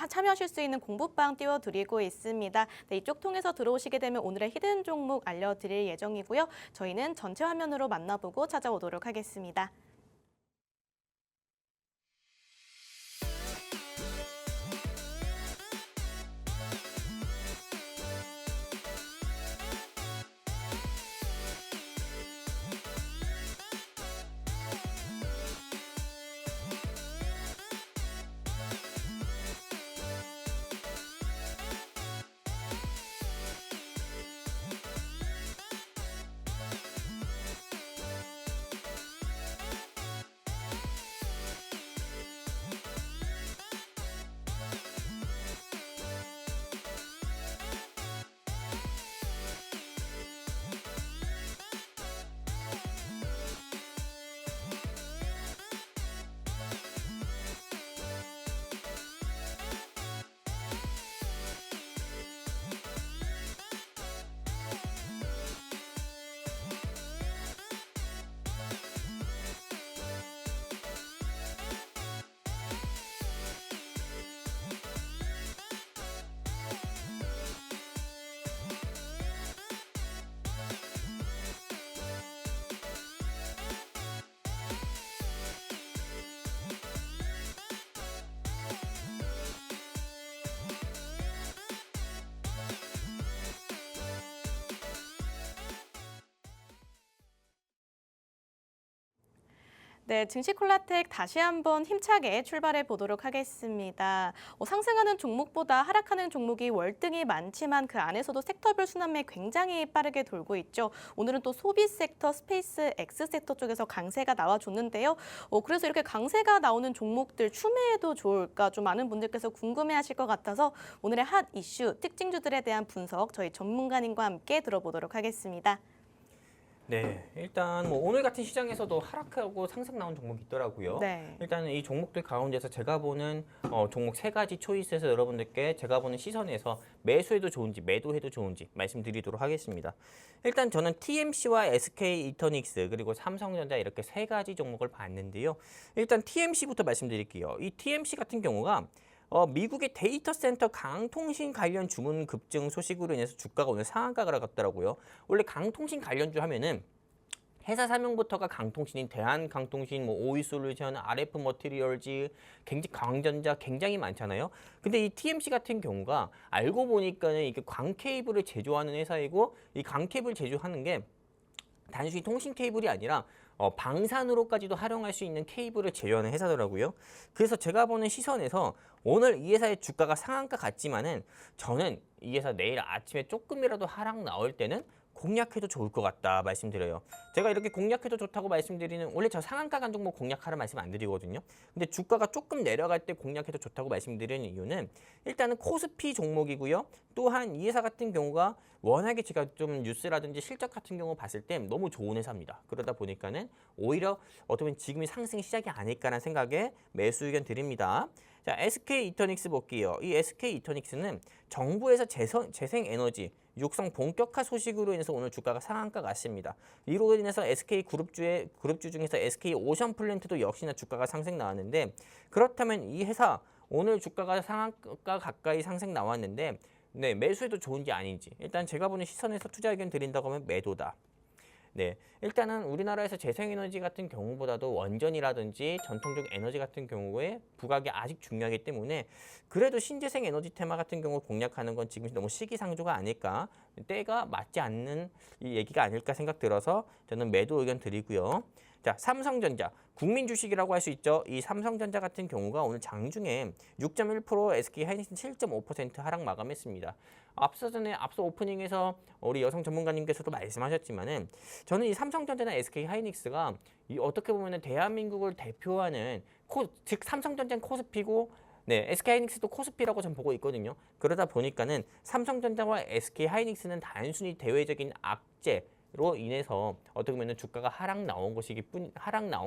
Speaker 1: 참여하실 수 있는 공부방 띄워드리고 있습니다. 네, 이쪽 통해서 들어오시게 되면 오늘의 히든 종목 알려드릴 예정이고요. 저희는 전체 화면으로 만나보고 찾아오도록 하겠습니다. 네, 증시 콜라텍 다시 한번 힘차게 출발해 보도록 하겠습니다. 상승하는 종목보다 하락하는 종목이 월등히 많지만 그 안에서도 섹터별 순환매 굉장히 빠르게 돌고 있죠. 오늘은 또 소비 섹터, 스페이스 X 섹터 쪽에서 강세가 나와줬는데요. 그래서 이렇게 강세가 나오는 종목들 추매해도 좋을까 좀 많은 분들께서 궁금해하실 것 같아서 오늘의 핫 이슈, 특징주들에 대한 분석 저희 전문가님과 함께 들어보도록 하겠습니다.
Speaker 3: 네, 일단 오늘 같은 시장에서도 하락하고 상승 나온 종목이 있더라고요.
Speaker 1: 네.
Speaker 3: 일단은 이 종목들 가운데서 제가 보는 종목 세 가지 초이스에서 여러분들께 제가 보는 시선에서 매수해도 좋은지 매도해도 좋은지 말씀드리도록 하겠습니다. 일단 저는 TMC와 SK 이터닉스 그리고 삼성전자 이렇게 세 가지 종목을 봤는데요. 일단 TMC부터 말씀드릴게요. 이 TMC 같은 경우가 미국의 데이터 센터 강통신 관련 주문 급증 소식으로 인해서 주가가 오늘 상한가가 갔더라고요. 원래 강통신 관련주 하면은 회사 사명부터가 강통신인 대한강통신, 오이솔루션, RF 머티리얼즈, 광전자 굉장히 많잖아요. 근데 이 TMC 같은 경우가 알고 보니까는 이게 광 케이블을 제조하는 회사이고 이 광 케이블 제조하는 게 단순히 통신 케이블이 아니라 방산으로까지도 활용할 수 있는 케이블을 제조하는 회사더라고요. 그래서 제가 보는 시선에서 오늘 이 회사의 주가가 상한가 같지만은 저는 이 회사 내일 아침에 조금이라도 하락 나올 때는 공략해도 좋을 것 같다 말씀드려요. 제가 이렇게 공략해도 좋다고 말씀드리는 원래 저 상한가 간 종목 공략하라 말씀 안 드리거든요. 근데 주가가 조금 내려갈 때 공략해도 좋다고 말씀드리는 이유는 일단은 코스피 종목이고요. 또한 이 회사 같은 경우가 워낙에 제가 좀 뉴스라든지 실적 같은 경우 봤을 때 너무 좋은 회사입니다. 그러다 보니까는 오히려 어떻게 보면 지금이 상승 시작이 아닐까라는 생각에 매수 의견 드립니다. 자, SK 이터닉스 볼게요. 이 SK 이터닉스는 정부에서 재생에너지 육성 본격화 소식으로 인해서 오늘 주가가 상한가 갔습니다. 이로 인해서 SK 그룹주 중에서 SK 오션 플랜트도 역시나 주가가 상승 나왔는데 그렇다면 이 회사 오늘 주가가 상한가 가까이 상승 나왔는데 매수해도 좋은지 아닌지 일단 제가 보는 시선에서 투자 의견 드린다고 하면 매도다. 네, 일단은 우리나라에서 재생에너지 같은 경우보다도 원전이라든지 전통적 에너지 같은 경우에 부각이 아직 중요하기 때문에 그래도 신재생 에너지 테마 같은 경우 공략하는 건 지금 너무 시기상조가 아닐까, 때가 맞지 않는 이 얘기가 아닐까 생각 들어서 저는 매도 의견 드리고요. 자, 삼성전자 국민 주식이라고 할 수 있죠. 이 삼성전자 같은 경우가 오늘 장중에 6.1%, SK하이닉스는 7.5% 하락 마감했습니다. 앞서 오프닝에서 우리 여성 전문가님께서도 말씀하셨지만은 저는 이 삼성전자나 SK하이닉스가 이 어떻게 보면은 대한민국을 대표하는 즉 삼성전자는 코스피고 네, SK하이닉스도 코스피라고 전 보고 있거든요. 그러다 보니까는 삼성전자와 SK하이닉스는 단순히 대외적인 악재로 인해서 어떻게 보면 주가가 하락 나온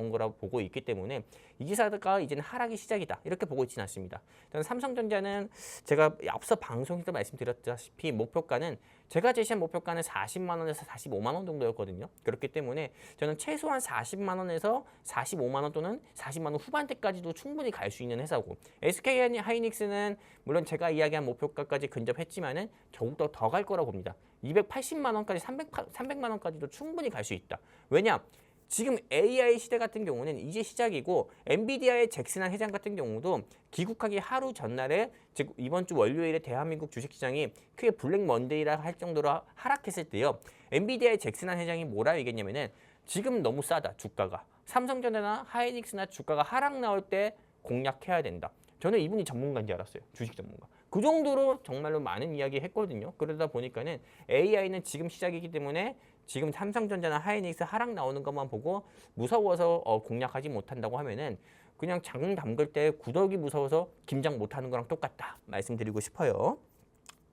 Speaker 3: 거라고 보고 있기 때문에 이 기사가 이제는 하락이 시작이다 이렇게 보고 있지는 않습니다. 저는 삼성전자는 제가 앞서 방송에서 말씀드렸다시피 목표가는 제가 제시한 목표가는 40만 원에서 45만 원 정도였거든요. 그렇기 때문에 저는 최소한 40만 원에서 45만 원 또는 40만 원 후반대까지도 충분히 갈 수 있는 회사고 SK하이닉스는 물론 제가 이야기한 목표가까지 근접했지만은 더욱더 더 갈 거라고 봅니다. 280만 원까지 300만 원까지도 충분히 갈 수 있다. 왜냐? 지금 AI 시대 같은 경우는 이제 시작이고 엔비디아의 잭슨한 회장 같은 경우도 귀국하기 하루 전날에 즉 이번 주 월요일에 대한민국 주식시장이 크게 블랙 먼데이라 할 정도로 하락했을 때요. 엔비디아의 잭슨한 회장이 뭐라 얘기했냐면은 지금 너무 싸다 주가가. 삼성전자나 하이닉스나 주가가 하락 나올 때 공략해야 된다. 저는 이분이 전문가인 줄 알았어요. 주식 전문가. 그 정도로 정말로 많은 이야기 했거든요. 그러다 보니까는 AI는 지금 시작이기 때문에 지금 삼성전자나 하이닉스 하락 나오는 것만 보고 무서워서 공략하지 못한다고 하면은 그냥 장 담글 때 구더기 무서워서 김장 못하는 거랑 똑같다 말씀드리고 싶어요.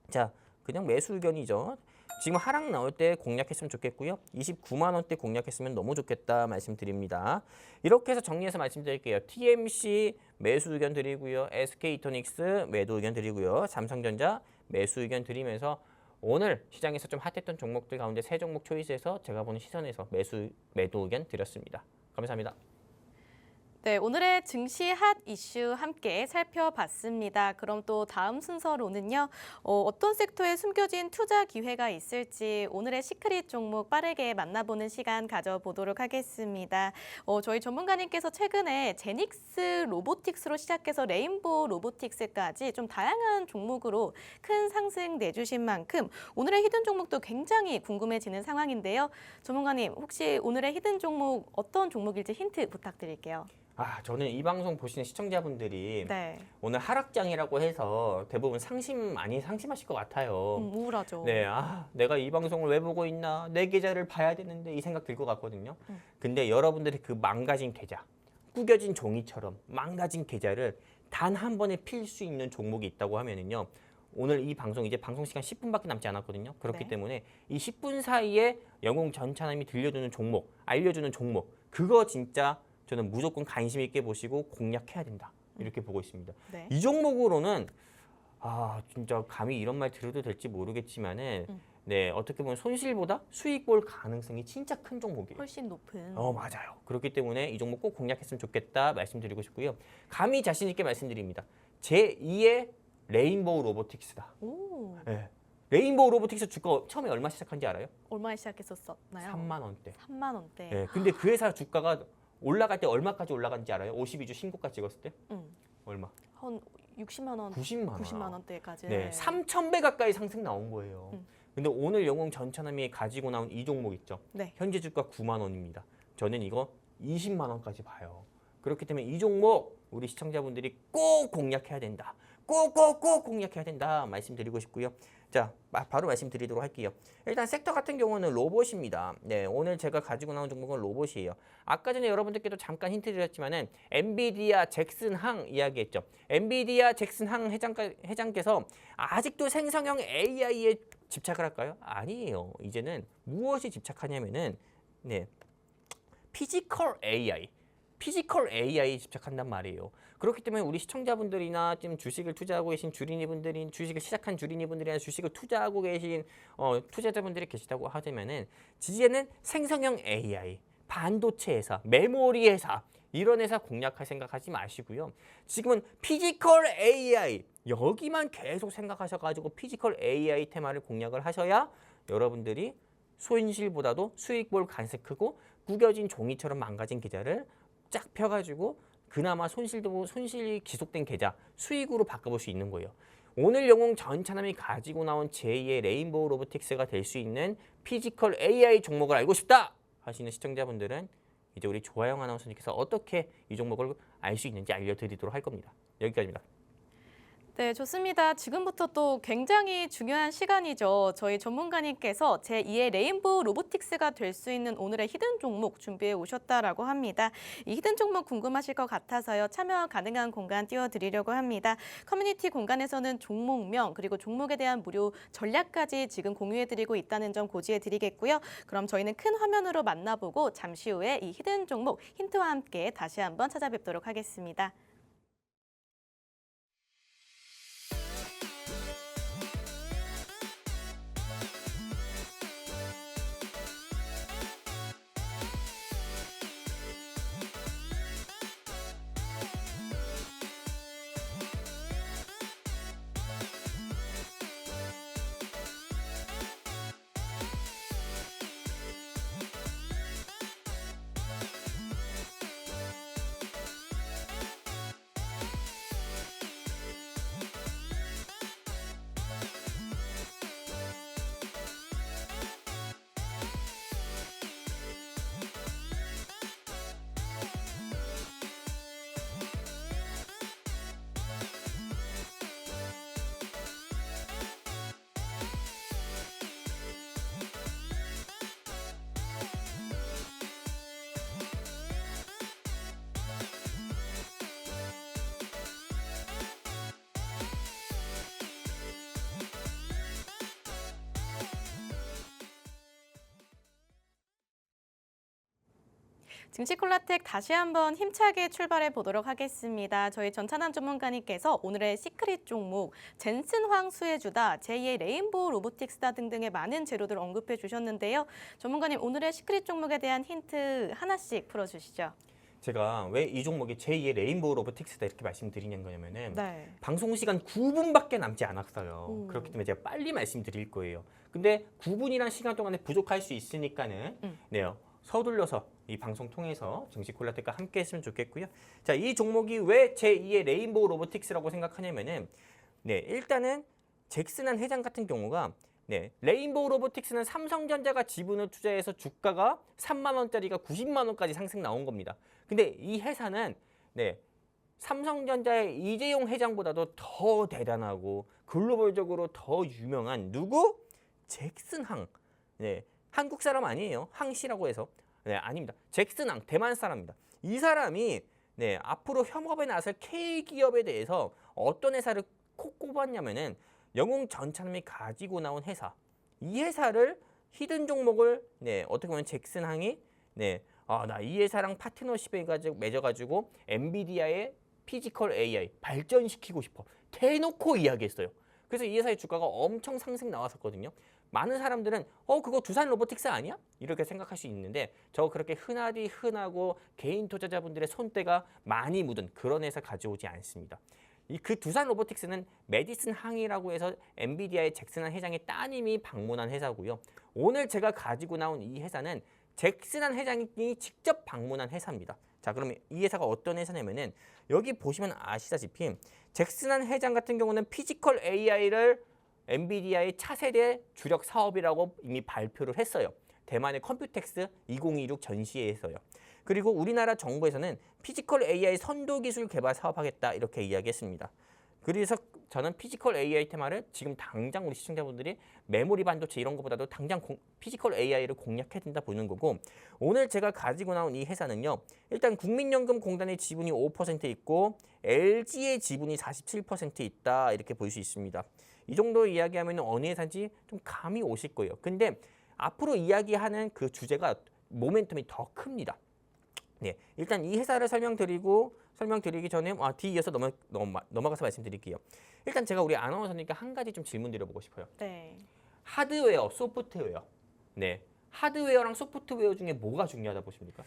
Speaker 3: 자, 그냥 매수 의견이죠. 지금 하락 나올 때 공략했으면 좋겠고요. 29만 원대 공략했으면 너무 좋겠다 말씀드립니다. 이렇게 해서 정리해서 말씀드릴게요. TMC 매수 의견 드리고요. SK이토닉스 매도 의견 드리고요. 삼성전자 매수 의견 드리면서 오늘 시장에서 좀 핫했던 종목들 가운데 3종목 초이스해서 제가 보는 시선에서 매도 의견 드렸습니다. 감사합니다.
Speaker 1: 네, 오늘의 증시 핫 이슈 함께 살펴봤습니다. 그럼 또 다음 순서로는요. 어떤 섹터에 숨겨진 투자 기회가 있을지 오늘의 시크릿 종목 빠르게 만나보는 시간 가져보도록 하겠습니다. 저희 전문가님께서 최근에 제닉스 로보틱스로 시작해서 레인보우 로보틱스까지 좀 다양한 종목으로 큰 상승 내주신 만큼 오늘의 히든 종목도 굉장히 궁금해지는 상황인데요. 전문가님, 혹시 오늘의 히든 종목 어떤 종목일지 힌트 부탁드릴게요.
Speaker 3: 저는 이 방송 보시는 시청자분들이
Speaker 1: 네.
Speaker 3: 오늘 하락장이라고 해서 대부분 많이 상심하실 것 같아요.
Speaker 1: 우울하죠.
Speaker 3: 네, 내가 이 방송을 왜 보고 있나? 내 계좌를 봐야 되는데 이 생각 들 것 같거든요. 근데 여러분들이 그 망가진 계좌, 구겨진 종이처럼 망가진 계좌를 단 한 번에 필 수 있는 종목이 있다고 하면은요. 오늘 이 방송 이제 방송 시간 10분밖에 남지 않았거든요. 그렇기
Speaker 1: 네.
Speaker 3: 때문에 이 10분 사이에 영웅 전차남이 들려주는 종목, 알려주는 종목, 그거 진짜 저는 무조건 관심 있게 보시고 공략해야 된다. 이렇게 보고 있습니다.
Speaker 1: 네.
Speaker 3: 이 종목으로는 진짜 감히 이런 말 드려도 될지 모르겠지만은 네, 어떻게 보면 손실보다 수익 볼 가능성이 진짜 큰 종목이에요.
Speaker 1: 훨씬 높은.
Speaker 3: 맞아요. 그렇기 때문에 이 종목 꼭 공략했으면 좋겠다 말씀드리고 싶고요. 감히 자신 있게 말씀드립니다. 제2의 레인보우 로보틱스다.
Speaker 1: 오,
Speaker 3: 네. 레인보우 로보틱스 주가 처음에 얼마 시작한지 알아요?
Speaker 1: 얼마에 시작했었나요?
Speaker 3: 3만 원대.
Speaker 1: 3만 원대.
Speaker 3: 네, 근데 그 회사 주가가 올라갈 때 얼마까지 올라간지 알아요? 52주 신고가 찍었을 때? 얼마?
Speaker 1: 한 60만 원,
Speaker 3: 90만 원.
Speaker 1: 90만 원대까지.
Speaker 3: 네, 3,000배 가까이 상승 나온 거예요. 근데 오늘 영웅 전차남이 가지고 나온 이 종목 있죠?
Speaker 1: 네.
Speaker 3: 현재 주가 9만 원입니다. 저는 이거 20만 원까지 봐요. 그렇기 때문에 이 종목 우리 시청자분들이 꼭 공략해야 된다. 꼭 공략해야 된다 말씀드리고 싶고요. 자, 바로 말씀드리도록 할게요. 일단 섹터 같은 경우는 로봇입니다. 네, 오늘 제가 가지고 나온 종목은 로봇이에요. 아까 전에 여러분들께도 잠깐 힌트 드렸지만은 엔비디아 잭슨항 이야기했죠. 엔비디아 잭슨항 회장께서 아직도 생성형 AI에 집착을 할까요? 아니에요. 이제는 무엇이 집착하냐면은 네, 피지컬 AI에 집착한단 말이에요. 그렇기 때문에 우리 시청자분들이나 지금 주식을 투자하고 계신 주린이분들이 주식을 시작한 주린이분들이나 주식을 투자하고 계신 투자자분들이 계시다고 하자면은 이제는 생성형 AI, 반도체 회사, 메모리 회사 이런 회사 공략할 생각하지 마시고요. 지금은 피지컬 AI 여기만 계속 생각하셔가지고 피지컬 AI 테마를 공략을 하셔야 여러분들이 손실보다도 수익 볼 가능성이 크고 구겨진 종이처럼 망가진 계좌를 쫙 펴가지고 그나마 손실이 지속된 계좌 수익으로 바꿔볼 수 있는 거예요. 오늘 영웅 전찬남이 가지고 나온 제2의 레인보우 로보틱스가 될 수 있는 피지컬 AI 종목을 알고 싶다 하시는 시청자분들은 이제 우리 조하영 아나운서님께서 어떻게 이 종목을 알 수 있는지 알려드리도록 할 겁니다. 여기까지입니다.
Speaker 1: 네, 좋습니다. 지금부터 또 굉장히 중요한 시간이죠. 저희 전문가님께서 제2의 레인보우 로보틱스가 될 수 있는 오늘의 히든 종목 준비해 오셨다라고 합니다. 이 히든 종목 궁금하실 것 같아서요. 참여 가능한 공간 띄워드리려고 합니다. 커뮤니티 공간에서는 종목명 그리고 종목에 대한 무료 전략까지 지금 공유해드리고 있다는 점 고지해드리겠고요. 그럼 저희는 큰 화면으로 만나보고 잠시 후에 이 히든 종목 힌트와 함께 다시 한번 찾아뵙도록 하겠습니다. 증시콜라텍 다시 한번 힘차게 출발해 보도록 하겠습니다. 저희 전찬한 전문가님께서 오늘의 시크릿 종목 젠슨 황수혜주다, 제2의 레인보우 로보틱스다 등등의 많은 재료들 언급해 주셨는데요. 전문가님 오늘의 시크릿 종목에 대한 힌트 하나씩 풀어주시죠.
Speaker 3: 제가 왜 이 종목이 제2의 레인보우 로보틱스다 이렇게 말씀드리는 거냐면은
Speaker 1: 네.
Speaker 3: 방송 시간 9분밖에 남지 않았어요. 그렇기 때문에 제가 빨리 말씀드릴 거예요. 근데 9분이란 시간 동안에 부족할 수 있으니까는 네요. 서둘러서 이 방송 통해서 증시콜라텍과 함께 했으면 좋겠고요. 자, 이 종목이 왜 제2의 레인보우 로보틱스라고 생각하냐면은 일단은 잭슨한 회장 같은 경우가 레인보우 로보틱스는 삼성전자가 지분을 투자해서 주가가 3만 원짜리가 90만 원까지 상승 나온 겁니다. 근데 이 회사는 삼성전자의 이재용 회장보다도 더 대단하고 글로벌적으로 더 유명한 누구? 잭슨 항. 한국 사람 아니에요. 항 씨라고 해서. 아닙니다. 잭슨 항, 대만 사람입니다. 이 사람이 앞으로 협업에 나설 K기업에 대해서 어떤 회사를 콕 꼽았냐면은 영웅 전찬남이 가지고 나온 회사. 이 회사를 히든 종목을 어떻게 보면 잭슨 항이 나 이 회사랑 파트너십에 맺어가지고 엔비디아의 피지컬 AI 발전시키고 싶어. 대놓고 이야기했어요. 그래서 이 회사의 주가가 엄청 상승 나왔었거든요. 많은 사람들은 그거 두산 로보틱스 아니야? 이렇게 생각할 수 있는데 저 그렇게 흔하고 개인 투자자분들의 손때가 많이 묻은 그런 회사 가져오지 않습니다. 그 두산 로보틱스는 메디슨 항이라고 해서 엔비디아의 잭슨한 회장의 따님이 방문한 회사고요. 오늘 제가 가지고 나온 이 회사는 잭슨한 회장이 직접 방문한 회사입니다. 자, 그러면 이 회사가 어떤 회사냐면은 여기 보시면 아시다시피 잭슨한 회장 같은 경우는 피지컬 AI를 엔비디아의 차세대 주력 사업이라고 이미 발표를 했어요. 대만의 컴퓨텍스 2026 전시회에서요. 그리고 우리나라 정부에서는 피지컬 AI 선도 기술 개발 사업하겠다 이렇게 이야기했습니다. 그래서 저는 피지컬 AI 테마를 지금 당장 우리 시청자분들이 메모리 반도체 이런 것보다도 당장 피지컬 AI를 공략해야 된다 보는 거고, 오늘 제가 가지고 나온 이 회사는요. 일단 국민연금공단의 지분이 5% 있고 LG의 지분이 47% 있다 이렇게 볼 수 있습니다. 이 정도 이야기하면 어느 회사인지 좀 감이 오실 거예요. 근데 앞으로 이야기하는 그 주제가 모멘텀이 더 큽니다. 일단 이 회사를 설명드리기 전에 뒤이어서 넘어가서 말씀드릴게요. 일단 제가 우리 아나운서님께 한 가지 좀 질문 드려보고 싶어요. 하드웨어, 소프트웨어. 하드웨어랑 소프트웨어 중에 뭐가 중요하다 보십니까?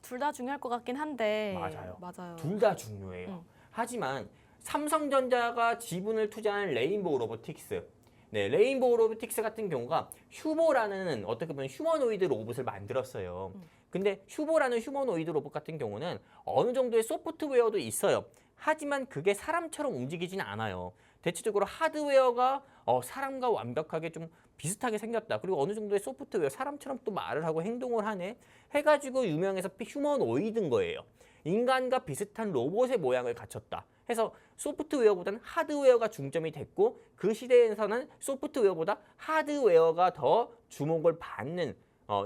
Speaker 1: 둘 다 중요할 것 같긴 한데.
Speaker 3: 맞아요. 둘 다 중요해요. 하지만 삼성전자가 지분을 투자한 레인보우 로보틱스, 네, 레인보우 로보틱스 같은 경우가 휴보라는 어떻게 보면 휴머노이드 로봇을 만들었어요. 근데 휴보라는 휴머노이드 로봇 같은 경우는 어느 정도의 소프트웨어도 있어요. 하지만 그게 사람처럼 움직이지는 않아요. 대체적으로 하드웨어가 사람과 완벽하게 좀 비슷하게 생겼다. 그리고 어느 정도의 소프트웨어, 사람처럼 또 말을 하고 행동을 하네. 해가지고 유명해서 휴머노이드인 거예요. 인간과 비슷한 로봇의 모양을 갖췄다. 해서 소프트웨어보다는 하드웨어가 중점이 됐고 그 시대에서는 소프트웨어보다 하드웨어가 더 주목을 받는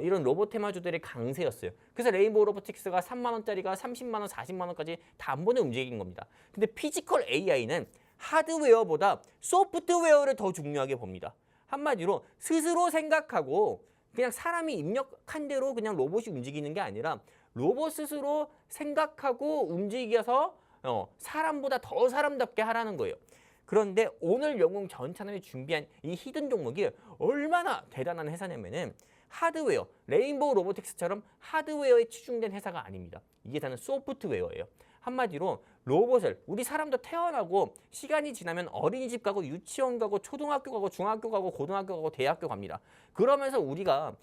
Speaker 3: 이런 로봇 테마주들의 강세였어요. 그래서 레인보우 로보틱스가 3만 원짜리가 30만 원, 40만 원까지 단번에 움직인 겁니다. 근데 피지컬 AI는 하드웨어보다 소프트웨어를 더 중요하게 봅니다. 한마디로 스스로 생각하고 그냥 사람이 입력한 대로 그냥 로봇이 움직이는 게 아니라 로봇 스스로 생각하고 움직여서 사람보다 더 사람답게 하라는 거예요. 그런데 오늘 영웅 전차남이 준비한 이 히든 종목이 얼마나 대단한 회사냐면은 하드웨어, 레인보우 로보틱스처럼 하드웨어에 치중된 회사가 아닙니다. 이게 다는 소프트웨어예요. 한마디로 로봇을 우리 사람도 태어나고 시간이 지나면 어린이집 가고 유치원 가고 초등학교 가고 중학교 가고 고등학교 가고 대학교 갑니다. 그러면서 우리가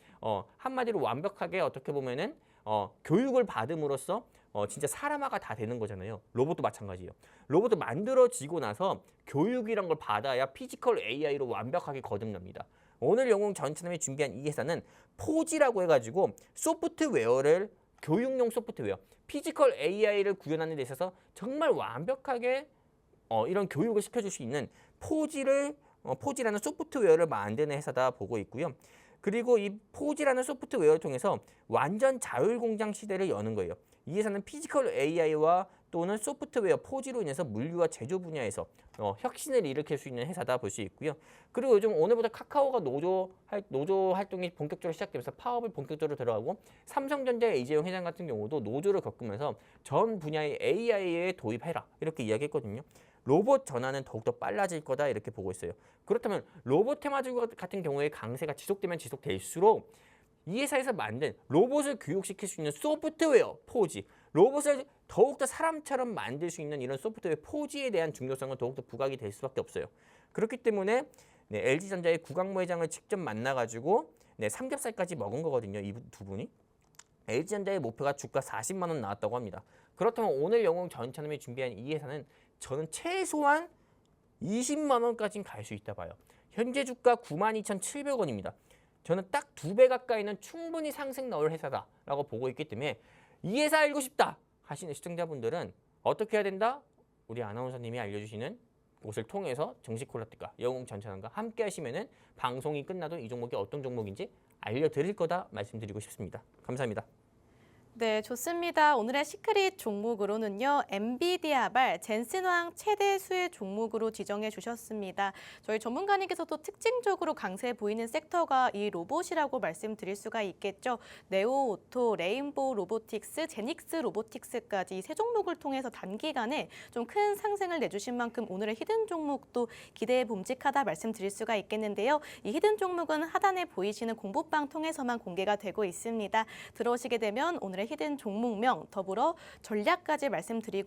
Speaker 3: 한마디로 완벽하게 어떻게 보면은 교육을 받음으로써 진짜 사람화가 다 되는 거잖아요. 로봇도 마찬가지예요. 로봇도 만들어지고 나서 교육이란 걸 받아야 피지컬 AI로 완벽하게 거듭납니다. 오늘 영웅 전차남이 준비한 이 회사는 포지라고 해가지고 소프트웨어를 교육용 소프트웨어, 피지컬 AI를 구현하는 데 있어서 정말 완벽하게 이런 교육을 시켜줄 수 있는 포지라는 소프트웨어를 만드는 회사다 보고 있고요. 그리고 이 포지라는 소프트웨어를 통해서 완전 자율공장 시대를 여는 거예요. 이 회사는 피지컬 AI와 또는 소프트웨어 포지로 인해서 물류와 제조 분야에서 혁신을 일으킬 수 있는 회사다 볼 수 있고요. 그리고 요즘 오늘부터 카카오가 노조 활동이 본격적으로 시작되면서 파업을 본격적으로 들어가고 삼성전자의 이재용 회장 같은 경우도 노조를 겪으면서 전 분야의 AI에 도입해라 이렇게 이야기했거든요. 로봇 전환은 더욱더 빨라질 거다 이렇게 보고 있어요. 그렇다면 로봇 테마주 같은 경우에 강세가 지속되면 지속될수록 이 회사에서 만든 로봇을 교육시킬 수 있는 소프트웨어 포지, 로봇을 더욱더 사람처럼 만들 수 있는 이런 소프트웨어 포지에 대한 중요성은 더욱더 부각이 될 수밖에 없어요. 그렇기 때문에 LG전자의 구강모 회장을 직접 만나가지고 삼겹살까지 먹은 거거든요. 이 두 분이. LG전자의 목표가 주가 40만 원 나왔다고 합니다. 그렇다면 오늘 영웅 전차남이 준비한 이 회사는 저는 최소한 20만 원까지는 갈 수 있다 봐요. 현재 주가 92,700원입니다. 저는 딱 2배 가까이는 충분히 상승 나올 회사다라고 보고 있기 때문에 이 회사 알고 싶다 하시는 시청자분들은 어떻게 해야 된다? 우리 아나운서님이 알려주시는 곳을 통해서 정식콜라텍과 영웅 전차남과 함께 하시면은 방송이 끝나도 이 종목이 어떤 종목인지 알려드릴 거다 말씀드리고 싶습니다. 감사합니다.
Speaker 1: 네, 좋습니다. 오늘의 시크릿 종목으로는요. 엔비디아발 젠슨왕 최대 수혜 종목으로 지정해 주셨습니다. 저희 전문가님께서도 특징적으로 강세 보이는 섹터가 이 로봇이라고 말씀드릴 수가 있겠죠. 네오오토, 레인보우 로보틱스, 제닉스 로보틱스까지 세 종목을 통해서 단기간에 좀 큰 상승을 내주신 만큼 오늘의 히든 종목도 기대에 봄직하다 말씀드릴 수가 있겠는데요. 이 히든 종목은 하단에 보이시는 공부방 통해서만 공개가 되고 있습니다. 들어오시게 되면 오늘의 히든 종목명 더불어 전략까지 말씀드릴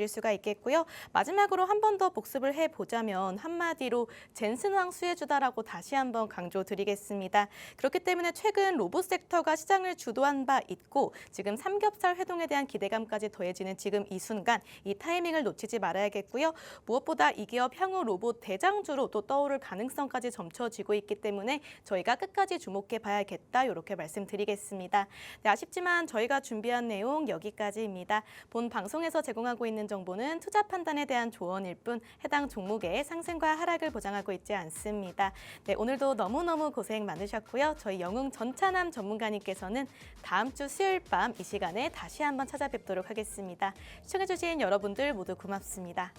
Speaker 1: 수가 있겠고요. 마지막으로 한 번 더 복습을 해보자면 한마디로 젠슨왕 수혜주다라고 다시 한번 강조드리겠습니다. 그렇기 때문에 최근 로봇 섹터가 시장을 주도한 바 있고 지금 삼겹살 회동에 대한 기대감까지 더해지는 지금 이 순간 이 타이밍을 놓치지 말아야겠고요. 무엇보다 이 기업 향후 로봇 대장주로 또 떠오를 가능성까지 점쳐지고 있기 때문에 저희가 끝까지 주목해 봐야겠다 이렇게 말씀드리겠습니다. 네, 아쉽지만 저희가 준비한 내용 여기까지입니다. 본 방송에서 제공하고 있는 정보는 투자 판단에 대한 조언일 뿐 해당 종목의 상승과 하락을 보장하고 있지 않습니다. 네, 오늘도 너무너무 고생 많으셨고요. 저희 영웅 전차남 전문가님께서는 다음 주 수요일 밤 이 시간에 다시 한번 찾아뵙도록 하겠습니다. 시청해주신 여러분들 모두 고맙습니다.